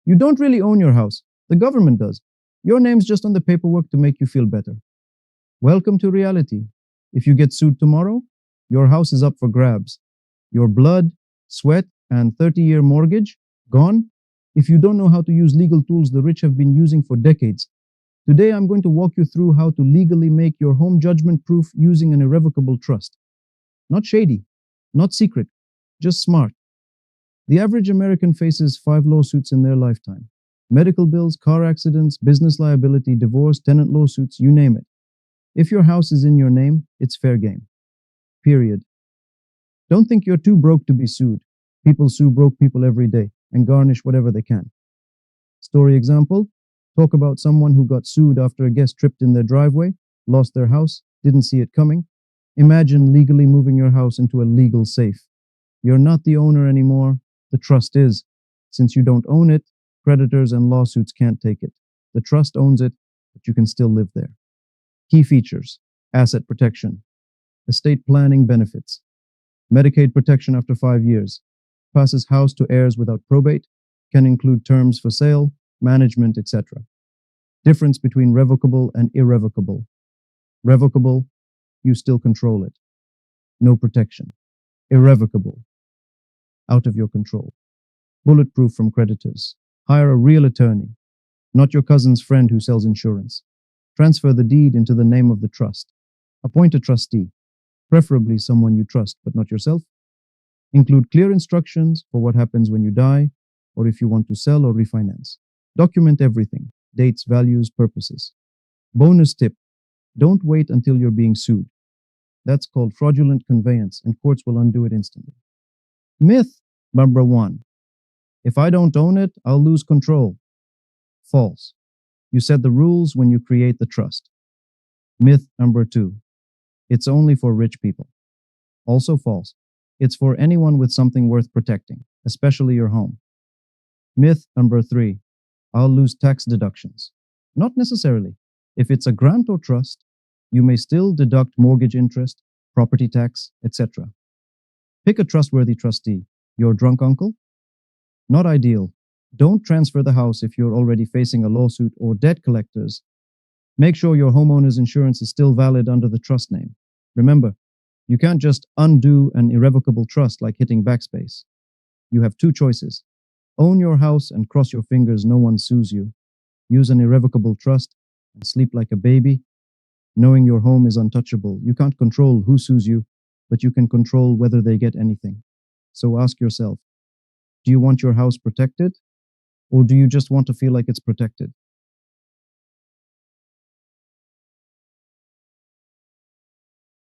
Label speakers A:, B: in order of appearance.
A: You don't really own your house. The government does. Your name's just on the paperwork to make you feel better. Welcome to reality. If you get sued tomorrow, your house is up for grabs. Your blood, sweat, and 30-year mortgage, gone. If you don't know how to use legal tools the rich have been using for decades, today I'm going to walk you through how to legally make your home judgment-proof using an irrevocable trust. Not shady, not secret, just smart. The average American faces 5 lawsuits in their lifetime. Medical bills, car accidents, business liability, divorce, tenant lawsuits, you name it. If your house is in your name, it's fair game. Period. Don't think you're too broke to be sued. People sue broke people every day and garnish whatever they can. Story example, talk about someone who got sued after a guest tripped in their driveway, lost their house, didn't see it coming. Imagine legally moving your house into a legal safe. You're not the owner anymore, the trust is. Since you don't own it, creditors and lawsuits can't take it. The trust owns it, but you can still live there. Key features: asset protection, estate planning benefits, Medicaid protection after 5 years, passes house to heirs without probate, can include terms for sale, management, etc. Difference between revocable and irrevocable. Revocable, you still control it. No protection. Irrevocable, out of your control. Bulletproof from creditors. Hire a real attorney, not your cousin's friend who sells insurance. Transfer the deed into the name of the trust. Appoint a trustee, preferably someone you trust but not yourself. Include clear instructions for what happens when you die or if you want to sell or refinance. Document everything: dates, values, purposes. Bonus tip: don't wait until you're being sued. That's called fraudulent conveyance, and courts will undo it instantly. Myth number 1. If I don't own it, I'll lose control. False. You set the rules when you create the trust. Myth number 2. It's only for rich people. Also false. It's for anyone with something worth protecting, especially your home. Myth number 3. I'll lose tax deductions. Not necessarily. If it's a grant or trust, you may still deduct mortgage interest, property tax, etc. Pick a trustworthy trustee. Your drunk uncle? Not ideal. Don't transfer the house if you're already facing a lawsuit or debt collectors. Make sure your homeowner's insurance is still valid under the trust name. Remember, you can't just undo an irrevocable trust like hitting backspace. You have 2 choices. Own your house and cross your fingers no one sues you. Use an irrevocable trust and sleep like a baby, knowing your home is untouchable. You can't control who sues you, but you can control whether they get anything. So ask yourself, do you want your house protected? Or do you just want to feel like it's protected?